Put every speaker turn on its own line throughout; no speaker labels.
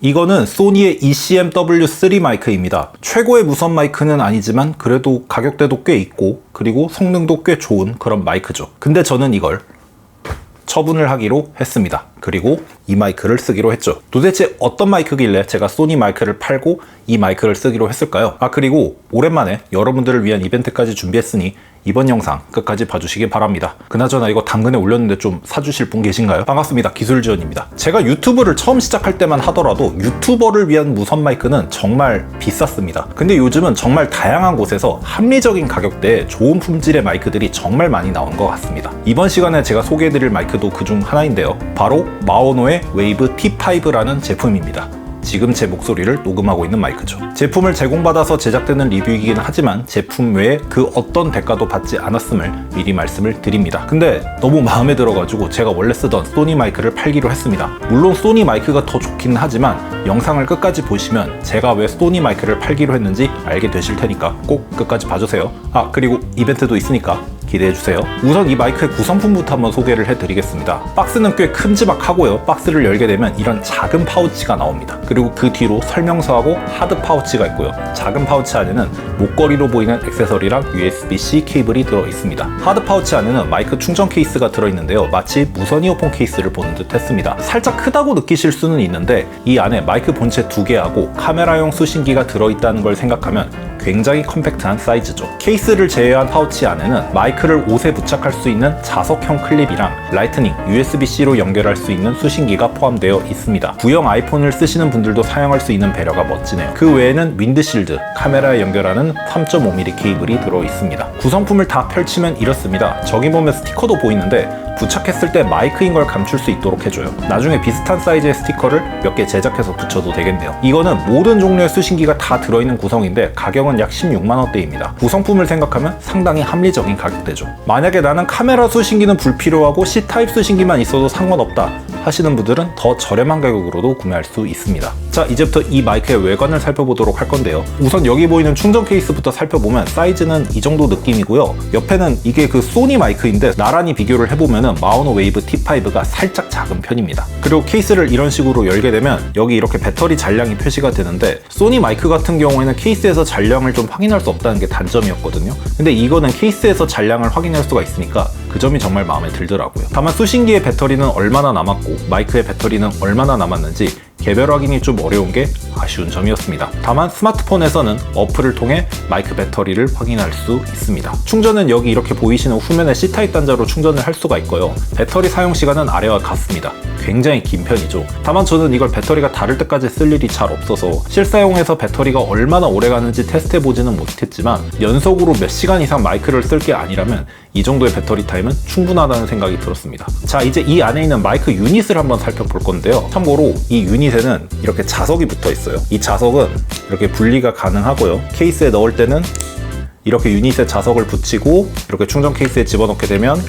이거는 소니의 ECM-W3 마이크입니다. 최고의 무선 마이크는 아니지만 그래도 가격대도 꽤 있고 그리고 성능도 꽤 좋은 그런 마이크죠. 근데 저는 이걸 처분을 하기로 했습니다. 그리고 이 마이크를 쓰기로 했죠. 도대체 어떤 마이크길래 제가 소니 마이크를 팔고 이 마이크를 쓰기로 했을까요? 그리고 오랜만에 여러분들을 위한 이벤트까지 준비했으니 이번 영상 끝까지 봐주시기 바랍니다. 그나저나 이거 당근에 올렸는데 좀 사주실 분 계신가요? 반갑습니다. 기술지원입니다. 제가 유튜브를 처음 시작할 때만 하더라도 유튜버를 위한 무선 마이크는 정말 비쌌습니다. 근데 요즘은 정말 다양한 곳에서 합리적인 가격대에 좋은 품질의 마이크들이 정말 많이 나온 것 같습니다. 이번 시간에 제가 소개해드릴 마이크도 그중 하나인데요. 바로 마오노의 웨이브 T5라는 제품입니다. 지금 제 목소리를 녹음하고 있는 마이크죠. 제품을 제공받아서 제작되는 리뷰이긴 하지만 제품 외에 그 어떤 대가도 받지 않았음을 미리 말씀을 드립니다. 근데 너무 마음에 들어가지고 제가 원래 쓰던 소니 마이크를 팔기로 했습니다. 물론 소니 마이크가 더 좋긴 하지만 영상을 끝까지 보시면 제가 왜 소니 마이크를 팔기로 했는지 알게 되실 테니까 꼭 끝까지 봐주세요. 그리고 이벤트도 있으니까 기대해주세요. 우선 이 마이크의 구성품부터 한번 소개를 해드리겠습니다. 박스는 꽤 큼지막하고요. 박스를 열게 되면 이런 작은 파우치가 나옵니다. 그리고 그 뒤로 설명서하고 하드 파우치가 있고요. 작은 파우치 안에는 목걸이로 보이는 액세서리랑 USB-C 케이블이 들어있습니다. 하드 파우치 안에는 마이크 충전 케이스가 들어있는데요. 마치 무선 이어폰 케이스를 보는 듯 했습니다. 살짝 크다고 느끼실 수는 있는데 이 안에 마이크 본체 2개하고 카메라용 수신기가 들어있다는 걸 생각하면 굉장히 컴팩트한 사이즈죠. 케이스를 제외한 파우치 안에는 마이크를 옷에 부착할 수 있는 자석형 클립이랑 라이트닝, USB-C로 연결할 수 있는 수신기가 포함되어 있습니다. 구형 아이폰을 쓰시는 분들도 사용할 수 있는 배려가 멋지네요. 그 외에는 윈드실드, 카메라에 연결하는 3.5mm 케이블이 들어있습니다. 구성품을 다 펼치면 이렇습니다. 저기 보면 스티커도 보이는데 부착했을 때 마이크인 걸 감출 수 있도록 해줘요. 나중에 비슷한 사이즈의 스티커를 몇 개 제작해서 붙여도 되겠네요. 이거는 모든 종류의 수신기가 다 들어있는 구성인데 가격은 약 16만원대입니다. 구성품을 생각하면 상당히 합리적인 가격대죠. 만약에 나는 카메라 수신기는 불필요하고 C타입 수신기만 있어도 상관없다 하시는 분들은 더 저렴한 가격으로도 구매할 수 있습니다. 자, 이제부터 이 마이크의 외관을 살펴보도록 할 건데요. 우선 여기 보이는 충전 케이스부터 살펴보면 사이즈는 이 정도 느낌이고요. 옆에는 이게 그 소니 마이크인데 나란히 비교를 해보면 마오노 웨이브 T5가 살짝 작은 편입니다. 그리고 케이스를 이런 식으로 열게 되면 여기 이렇게 배터리 잔량이 표시가 되는데 소니 마이크 같은 경우에는 케이스에서 잔량을 좀 확인할 수 없다는 게 단점이었거든요. 근데 이거는 케이스에서 잔량을 확인할 수가 있으니까 그 점이 정말 마음에 들더라고요. 다만 수신기의 배터리는 얼마나 남았고 마이크의 배터리는 얼마나 남았는지 개별 확인이 좀 어려운 게 아쉬운 점이었습니다. 다만 스마트폰에서는 어플을 통해 마이크 배터리를 확인할 수 있습니다. 충전은 여기 이렇게 보이시는 후면의 C타입 단자로 충전을 할 수가 있고요. 배터리 사용 시간은 아래와 같습니다. 굉장히 긴 편이죠. 다만 저는 이걸 배터리가 닳을 때까지 쓸 일이 잘 없어서 실사용에서 배터리가 얼마나 오래 가는지 테스트해보지는 못했지만 연속으로 몇 시간 이상 마이크를 쓸 게 아니라면 이 정도의 배터리 타임은 충분하다는 생각이 들었습니다. 자, 이제 이 안에 있는 마이크 유닛을 한번 살펴볼 건데요. 참고로 이 유닛에는 이렇게 자석이 붙어 있어요. 이 자석은 이렇게 분리가 가능하고요. 케이스에 넣을 때는 이렇게 유닛에 자석을 붙이고 이렇게 충전 케이스에 집어넣게 되면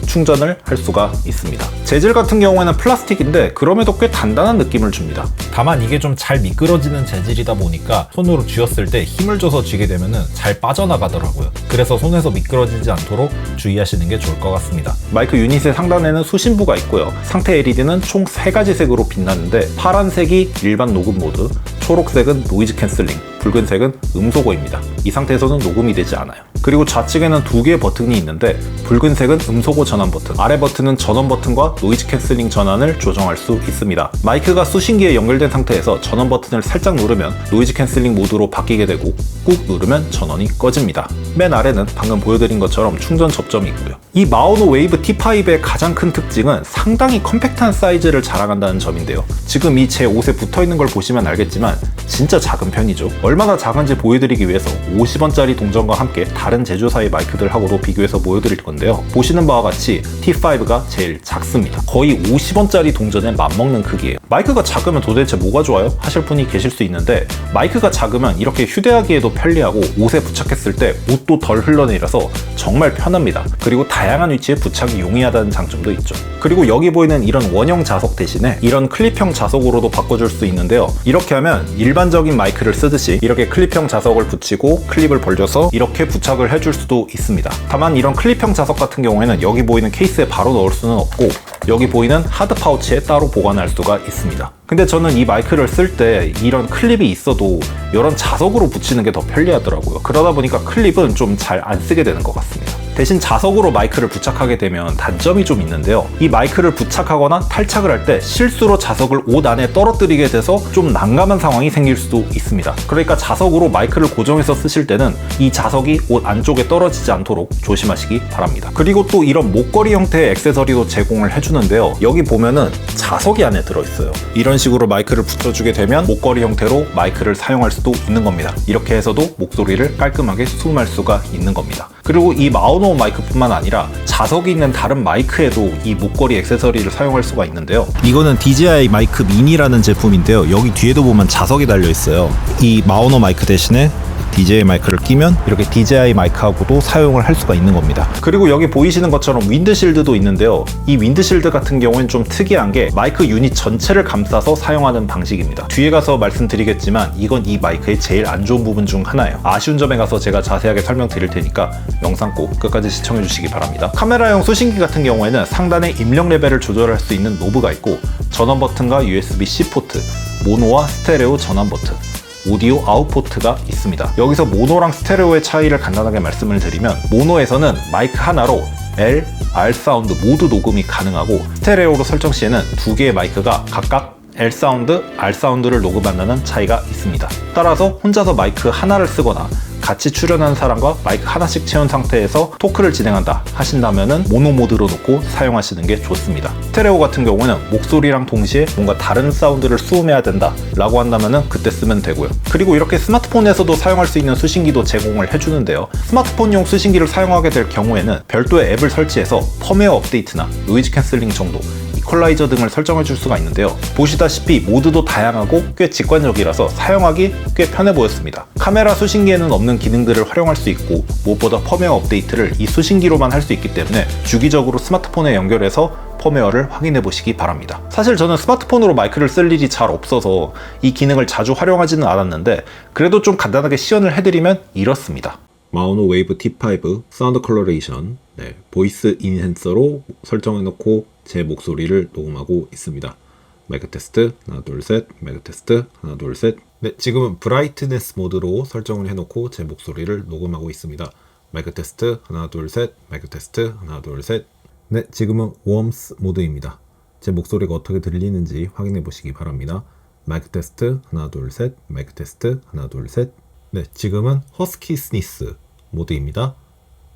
충전을 할 수가 있습니다. 재질 같은 경우에는 플라스틱인데 그럼에도 꽤 단단한 느낌을 줍니다. 다만 이게 좀 잘 미끄러지는 재질이다 보니까 손으로 쥐었을 때 힘을 줘서 쥐게 되면 잘 빠져나가더라고요. 그래서 손에서 미끄러지지 않도록 주의하시는 게 좋을 것 같습니다. 마이크 유닛의 상단에는 수신부가 있고요. 상태 LED는 총 3가지 색으로 빛나는데 파란색이 일반 녹음 모드, 초록색은 노이즈 캔슬링, 붉은색은 음소거입니다. 이 상태에서는 녹음이 되지 않아요. 그리고 좌측에는 2개의 버튼이 있는데 붉은색은 음소거 전환 버튼, 아래 버튼은 전원 버튼과 노이즈 캔슬링 전환을 조정할 수 있습니다. 마이크가 수신기에 연결된 상태에서 전원 버튼을 살짝 누르면 노이즈 캔슬링 모드로 바뀌게 되고 꾹 누르면 전원이 꺼집니다. 맨 아래는 방금 보여드린 것처럼 충전 접점이 있고요. 이 마오노 웨이브 T5의 가장 큰 특징은 상당히 컴팩트한 사이즈를 자랑한다는 점인데요. 지금 이 제 옷에 붙어있는 걸 보시면 알겠지만 진짜 작은 편이죠. 얼마나 작은지 보여드리기 위해서 50원짜리 동전과 함께 다른 제조사의 마이크들하고도 비교해서 보여드릴 건데요. 보시는 바와 같이 T5가 제일 작습니다. 거의 50원짜리 동전에 맞먹는 크기예요. 마이크가 작으면 도대체 뭐가 좋아요? 하실 분이 계실 수 있는데 마이크가 작으면 이렇게 휴대하기에도 편리하고 옷에 부착했을 때 옷도 덜 흘러내려서 정말 편합니다. 그리고 다양한 위치에 부착이 용이하다는 장점도 있죠. 그리고 여기 보이는 이런 원형 자석 대신에 이런 클립형 자석으로도 바꿔줄 수 있는데요. 이렇게 하면 일반적인 마이크를 쓰듯이 이렇게 클립형 자석을 붙이고 클립을 벌려서 이렇게 부착을 해줄 수도 있습니다. 다만 이런 클립형 자석 같은 경우에는 여기 보이는 케이스에 바로 넣을 수는 없고 여기 보이는 하드 파우치에 따로 보관할 수가 있습니다. 근데 저는 이 마이크를 쓸 때 이런 클립이 있어도 이런 자석으로 붙이는 게 더 편리하더라고요. 그러다 보니까 클립은 좀 잘 안 쓰게 되는 것 같습니다. 대신 자석으로 마이크를 부착하게 되면 단점이 좀 있는데요. 이 마이크를 부착하거나 탈착을 할 때 실수로 자석을 옷 안에 떨어뜨리게 돼서 좀 난감한 상황이 생길 수도 있습니다. 그러니까 자석으로 마이크를 고정해서 쓰실 때는 이 자석이 옷 안쪽에 떨어지지 않도록 조심하시기 바랍니다. 그리고 또 이런 목걸이 형태의 액세서리도 제공을 해주는데요. 여기 보면은 자석이 안에 들어있어요. 이런 식으로 마이크를 붙여주게 되면 목걸이 형태로 마이크를 사용할 수도 있는 겁니다. 이렇게 해서도 목소리를 깔끔하게 수음할 수가 있는 겁니다. 그리고 이 마우노 마이크뿐만 아니라 자석이 있는 다른 마이크에도 이 목걸이 액세서리를 사용할 수가 있는데요. 이거는 DJI 마이크 미니라는 제품인데요. 여기 뒤에도 보면 자석이 달려 있어요. 이 마우노 마이크 대신에 DJI 마이크를 끼면 이렇게 DJI 마이크하고도 사용을 할 수가 있는 겁니다. 그리고 여기 보이시는 것처럼 윈드실드도 있는데요. 이 윈드실드 같은 경우는 좀 특이한 게 마이크 유닛 전체를 감싸서 사용하는 방식입니다. 뒤에 가서 말씀드리겠지만 이건 이 마이크의 제일 안 좋은 부분 중 하나예요. 아쉬운 점에 가서 제가 자세하게 설명드릴 테니까 영상 꼭 끝까지 시청해 주시기 바랍니다. 카메라용 수신기 같은 경우에는 상단에 입력 레벨을 조절할 수 있는 노브가 있고 전원 버튼과 USB-C 포트, 모노와 스테레오 전환 버튼, 오디오 아웃 포트가 있습니다. 여기서 모노랑 스테레오의 차이를 간단하게 말씀을 드리면 모노에서는 마이크 하나로 L, R 사운드 모두 녹음이 가능하고 스테레오로 설정 시에는 두 개의 마이크가 각각 L 사운드, R 사운드를 녹음한다는 차이가 있습니다. 따라서 혼자서 마이크 하나를 쓰거나 같이 출연하는 사람과 마이크 하나씩 채운 상태에서 토크를 진행한다 하신다면은 모노 모드로 놓고 사용하시는 게 좋습니다. 스테레오 같은 경우는 목소리랑 동시에 뭔가 다른 사운드를 수음해야 된다 라고 한다면은 그때 쓰면 되고요. 그리고 이렇게 스마트폰에서도 사용할 수 있는 수신기도 제공을 해주는데요. 스마트폰용 수신기를 사용하게 될 경우에는 별도의 앱을 설치해서 펌웨어 업데이트나 노이즈 캔슬링 정도, 이퀄라이저 등을 설정해 줄 수가 있는데요. 보시다시피 모드도 다양하고 꽤 직관적이라서 사용하기 꽤 편해 보였습니다. 카메라 수신기에는 없는 기능들을 활용할 수 있고 무엇보다 펌웨어 업데이트를 이 수신기로만 할 수 있기 때문에 주기적으로 스마트폰에 연결해서 펌웨어를 확인해 보시기 바랍니다. 사실 저는 스마트폰으로 마이크를 쓸 일이 잘 없어서 이 기능을 자주 활용하지는 않았는데 그래도 좀 간단하게 시연을 해드리면 이렇습니다. 마우노 웨이브 T5 사운드 컬러레이션, 보이스 인핸서로 설정해 놓고 제 목소리를 녹음하고 있습니다. 마이크 테스트 하나 둘 셋, 마이크 테스트 하나 둘 셋. 지금은 브라이트네스 모드로 설정을 해놓고 제 목소리를 녹음하고 있습니다. 마이크 테스트 하나 둘 셋, 마이크 테스트 하나 둘 셋. 지금은 웜스 모드입니다. 제 목소리가 어떻게 들리는지 확인해 보시기 바랍니다. 마이크 테스트 하나 둘 셋, 마이크 테스트 하나 둘 셋. 지금은 허스키 스니스 모드입니다.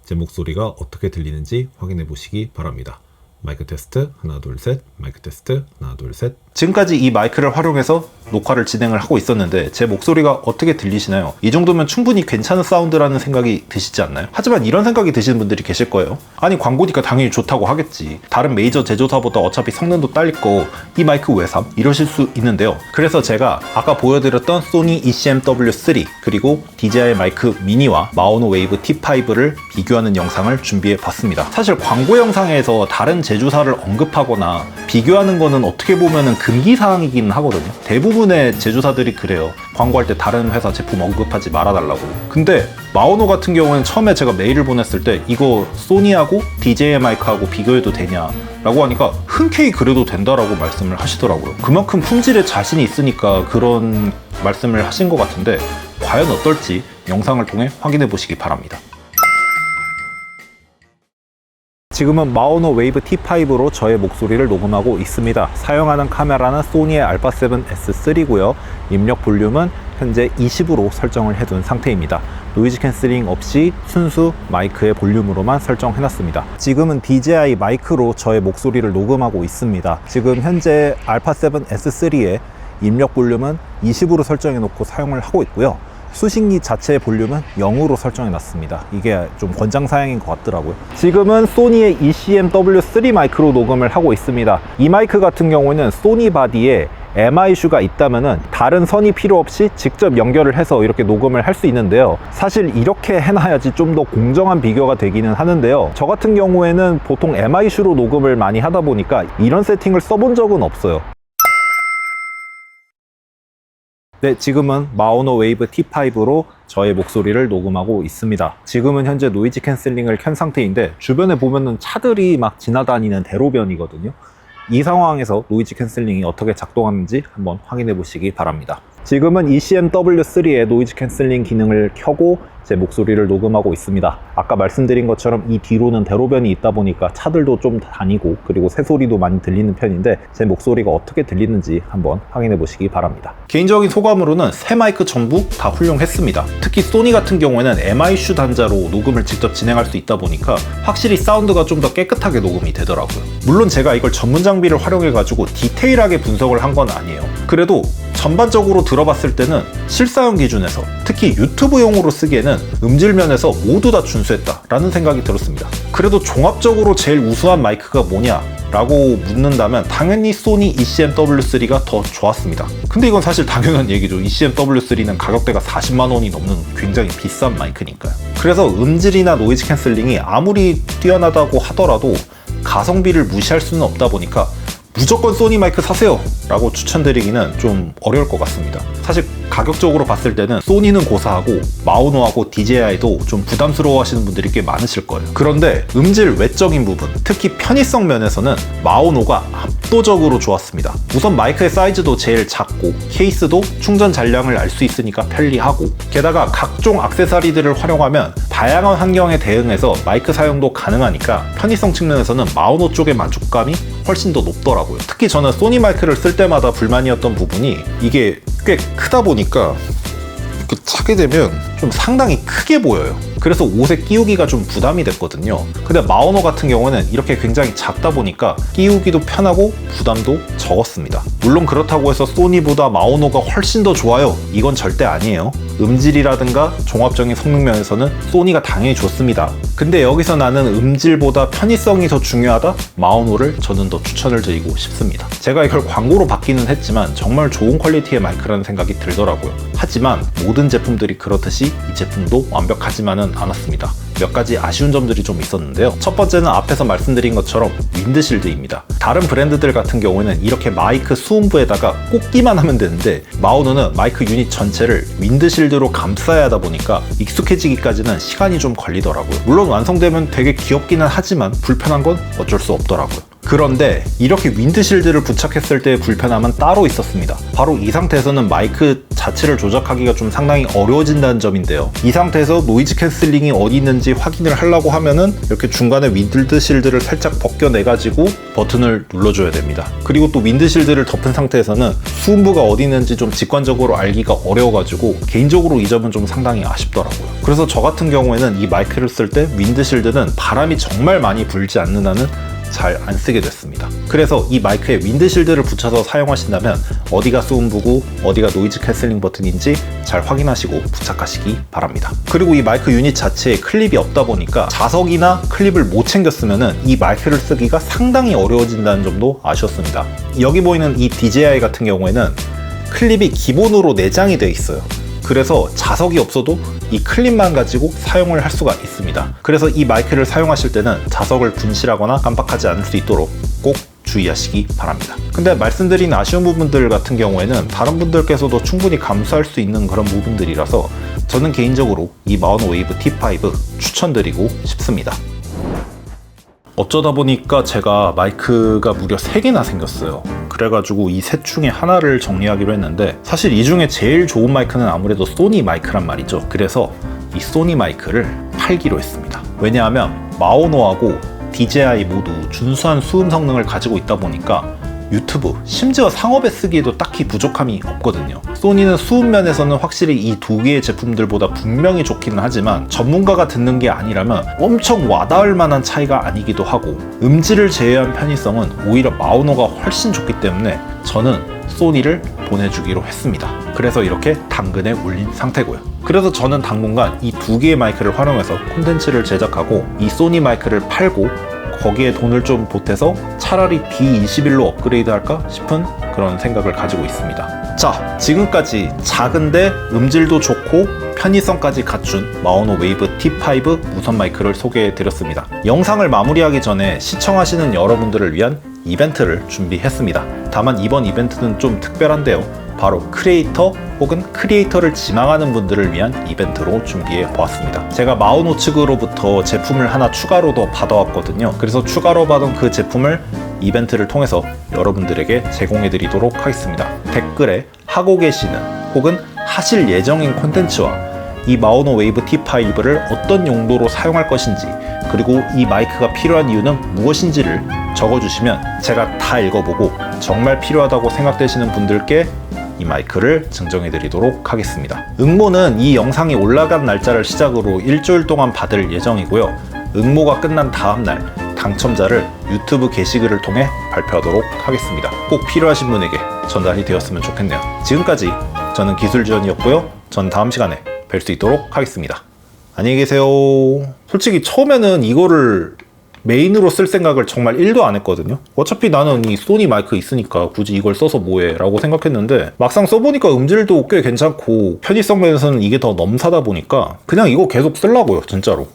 제 목소리가 어떻게 들리는지 확인해 보시기 바랍니다. 마이크 테스트 하나 둘 셋, 마이크 테스트 하나 둘 셋. 지금까지 이 마이크를 활용해서 녹화를 진행을 하고 있었는데 제 목소리가 어떻게 들리시나요? 이 정도면 충분히 괜찮은 사운드라는 생각이 드시지 않나요? 하지만 이런 생각이 드시는 분들이 계실 거예요. 아니 광고니까 당연히 좋다고 하겠지. 다른 메이저 제조사보다 어차피 성능도 딸릴 거 이 마이크 왜 삼? 이러실 수 있는데요. 그래서 제가 아까 보여드렸던 소니 ECM-W3 그리고 DJI 마이크 미니와 마우노 웨이브 T5를 비교하는 영상을 준비해 봤습니다. 사실 광고 영상에서 다른 제조사를 언급하거나 비교하는 거는 어떻게 보면은 금기사항이긴 하거든요. 대부분의 제조사들이 그래요. 광고할 때 다른 회사 제품 언급하지 말아달라고. 근데 마우노 같은 경우는 처음에 제가 메일을 보냈을 때 이거 소니하고 DJI 마이크하고 비교해도 되냐 라고 하니까 흔쾌히 그래도 된다라고 말씀을 하시더라고요. 그만큼 품질에 자신이 있으니까 그런 말씀을 하신 것 같은데 과연 어떨지 영상을 통해 확인해 보시기 바랍니다. 지금은 마우노 웨이브 T5로 저의 목소리를 녹음하고 있습니다. 사용하는 카메라는 소니의 α7S3고요. 입력 볼륨은 현재 20으로 설정을 해둔 상태입니다. 노이즈 캔슬링 없이 순수 마이크의 볼륨으로만 설정해놨습니다. 지금은 DJI 마이크로 저의 목소리를 녹음하고 있습니다. 지금 현재 α7S3의 입력 볼륨은 20으로 설정해놓고 사용을 하고 있고요. 수신기 자체의 볼륨은 0으로 설정해 놨습니다. 이게 좀 권장사양인 것 같더라고요. 지금은 소니의 ECM-W3 마이크로 녹음을 하고 있습니다. 이 마이크 같은 경우는 소니 바디에 MI슈가 있다면은 다른 선이 필요 없이 직접 연결을 해서 이렇게 녹음을 할 수 있는데요. 사실 이렇게 해놔야지 좀 더 공정한 비교가 되기는 하는데요. 저 같은 경우에는 보통 MI슈로 녹음을 많이 하다 보니까 이런 세팅을 써본 적은 없어요. 지금은 마우노 웨이브 T5로 저의 목소리를 녹음하고 있습니다. 지금은 현재 노이즈 캔슬링을 켠 상태인데 주변에 보면은 차들이 막 지나다니는 대로변이거든요. 이 상황에서 노이즈 캔슬링이 어떻게 작동하는지 한번 확인해 보시기 바랍니다. 지금은 ECM-W3의 노이즈 캔슬링 기능을 켜고 제 목소리를 녹음하고 있습니다. 아까 말씀드린 것처럼 이 뒤로는 대로변이 있다 보니까 차들도 좀 다니고 그리고 새소리도 많이 들리는 편인데 제 목소리가 어떻게 들리는지 한번 확인해 보시기 바랍니다. 개인적인 소감으로는 새 마이크 전부 다 훌륭했습니다. 특히 소니 같은 경우에는 MISU 단자로 녹음을 직접 진행할 수 있다 보니까 확실히 사운드가 좀 더 깨끗하게 녹음이 되더라고요. 물론 제가 이걸 전문 장비를 활용해 가지고 디테일하게 분석을 한 건 아니에요. 그래도 전반적으로 들어봤을 때는 실사용 기준에서 특히 유튜브용으로 쓰기에는 음질 면에서 모두 다 준수했다라는 생각이 들었습니다. 그래도 종합적으로 제일 우수한 마이크가 뭐냐? 라고 묻는다면 당연히 소니 ECM-W3가 더 좋았습니다. 근데 이건 사실 당연한 얘기죠. ECM-W3는 가격대가 40만 원이 넘는 굉장히 비싼 마이크니까요. 그래서 음질이나 노이즈 캔슬링이 아무리 뛰어나다고 하더라도 가성비를 무시할 수는 없다 보니까 무조건 소니 마이크 사세요 라고 추천드리기는 좀 어려울 것 같습니다. 사실 가격적으로 봤을 때는 소니는 고사하고 마오노하고 DJI도 좀 부담스러워 하시는 분들이 꽤 많으실 거예요. 그런데 음질 외적인 부분, 특히 편의성 면에서는 마오노가 압도적으로 좋았습니다. 우선 마이크의 사이즈도 제일 작고 케이스도 충전 잔량을 알 수 있으니까 편리하고, 게다가 각종 액세서리들을 활용하면 다양한 환경에 대응해서 마이크 사용도 가능하니까 편의성 측면에서는 마오노 쪽의 만족감이 훨씬 더 높더라고요. 특히 저는 소니 마이크를 쓸 때마다 불만이었던 부분이 이게 꽤 크다 보니까 이렇게 차게 되면 좀 상당히 크게 보여요. 그래서 옷에 끼우기가 좀 부담이 됐거든요. 근데 마오노 같은 경우는 이렇게 굉장히 작다 보니까 끼우기도 편하고 부담도 적었습니다. 물론 그렇다고 해서 소니보다 마오노가 훨씬 더 좋아요, 이건 절대 아니에요. 음질이라든가 종합적인 성능 면에서는 소니가 당연히 좋습니다. 근데 여기서 나는 음질보다 편의성이 더 중요하다? 마오노를 저는 더 추천을 드리고 싶습니다. 제가 이걸 광고로 받기는 했지만 정말 좋은 퀄리티의 마이크라는 생각이 들더라고요. 하지만 모든 제품들이 그렇듯이 이 제품도 완벽하지만은 않았습니다. 몇 가지 아쉬운 점들이 좀 있었는데요. 첫 번째는 앞에서 말씀드린 것처럼 윈드실드입니다. 다른 브랜드들 같은 경우에는 이렇게 마이크 수음부에다가 꽂기만 하면 되는데 마오노는 마이크 유닛 전체를 윈드실드로 감싸야 하다 보니까 익숙해지기까지는 시간이 좀 걸리더라고요. 물론 완성되면 되게 귀엽기는 하지만 불편한 건 어쩔 수 없더라고요. 그런데 이렇게 윈드실드를 부착했을 때의 불편함은 따로 있었습니다. 바로 이 상태에서는 마이크 자체를 조작하기가 좀 상당히 어려워진다는 점인데요. 이 상태에서 노이즈 캔슬링이 어디 있는지 확인을 하려고 하면은 이렇게 중간에 윈드실드를 살짝 벗겨내가지고 버튼을 눌러줘야 됩니다. 그리고 또 윈드실드를 덮은 상태에서는 수음부가 어디 있는지 좀 직관적으로 알기가 어려워가지고 개인적으로 이 점은 좀 상당히 아쉽더라고요. 그래서 저 같은 경우에는 이 마이크를 쓸 때 윈드실드는 바람이 정말 많이 불지 않는 한은 잘 안 쓰게 됐습니다. 그래서 이 마이크에 윈드실드를 붙여서 사용하신다면 어디가 수음부고 어디가 노이즈 캔슬링 버튼인지 잘 확인하시고 부착하시기 바랍니다. 그리고 이 마이크 유닛 자체에 클립이 없다 보니까 자석이나 클립을 못 챙겼으면 이 마이크를 쓰기가 상당히 어려워진다는 점도 아쉬웠습니다. 여기 보이는 이 DJI 같은 경우에는 클립이 기본으로 내장이 되어 있어요. 그래서 자석이 없어도 이 클립만 가지고 사용을 할 수가 있습니다. 그래서 이 마이크를 사용하실 때는 자석을 분실하거나 깜빡하지 않을 수 있도록 꼭 주의하시기 바랍니다. 근데 말씀드린 아쉬운 부분들 같은 경우에는 다른 분들께서도 충분히 감수할 수 있는 그런 부분들이라서 저는 개인적으로 이 마오노 웨이브 T5 추천드리고 싶습니다. 어쩌다 보니까 제가 마이크가 무려 3개나 생겼어요. 그래가지고 이 셋 중에 하나를 정리하기로 했는데 사실 이 중에 제일 좋은 마이크는 아무래도 소니 마이크란 말이죠. 그래서 이 소니 마이크를 팔기로 했습니다. 왜냐하면 마오노하고 DJI 모두 준수한 수음 성능을 가지고 있다 보니까 유튜브, 심지어 상업에 쓰기에도 딱히 부족함이 없거든요. 소니는 수음 면에서는 확실히 이 두 개의 제품들보다 분명히 좋기는 하지만 전문가가 듣는 게 아니라면 엄청 와닿을 만한 차이가 아니기도 하고 음질을 제외한 편의성은 오히려 마오노가 훨씬 좋기 때문에 저는 소니를 보내주기로 했습니다. 그래서 이렇게 당근에 올린 상태고요. 그래서 저는 당분간 이 두 개의 마이크를 활용해서 콘텐츠를 제작하고 이 소니 마이크를 팔고 거기에 돈을 좀 보태서 차라리 D21로 업그레이드 할까 싶은 그런 생각을 가지고 있습니다. 자, 지금까지 작은데 음질도 좋고 편의성까지 갖춘 마오노 웨이브 T5 무선 마이크를 소개해 드렸습니다. 영상을 마무리하기 전에 시청하시는 여러분들을 위한 이벤트를 준비했습니다. 다만 이번 이벤트는 좀 특별한데요. 바로 크리에이터 혹은 크리에이터를 지망하는 분들을 위한 이벤트로 준비해 보았습니다. 제가 마오노 측으로부터 제품을 하나 추가로 더 받아왔거든요. 그래서 추가로 받은 그 제품을 이벤트를 통해서 여러분들에게 제공해드리도록 하겠습니다. 댓글에 하고 계시는 혹은 하실 예정인 콘텐츠와 이 마오노 웨이브 T5를 어떤 용도로 사용할 것인지, 그리고 이 마이크가 필요한 이유는 무엇인지를 적어주시면 제가 다 읽어보고 정말 필요하다고 생각되시는 분들께 이 마이크를 증정해 드리도록 하겠습니다. 응모는 이 영상이 올라간 날짜를 시작으로 일주일 동안 받을 예정이고요. 응모가 끝난 다음날 당첨자를 유튜브 게시글을 통해 발표하도록 하겠습니다. 꼭 필요하신 분에게 전달이 되었으면 좋겠네요. 지금까지 저는 기술지원이었고요. 전 다음 시간에 뵐 수 있도록 하겠습니다. 안녕히 계세요. 솔직히 처음에는 이거를 메인으로 쓸 생각을 정말 1도 안 했거든요. 어차피 나는 이 소니 마이크 있으니까 굳이 이걸 써서 뭐해 라고 생각했는데, 막상 써보니까 음질도 꽤 괜찮고 편의성 면에서는 이게 더 넘사다 보니까 그냥 이거 계속 쓰려고요, 진짜로.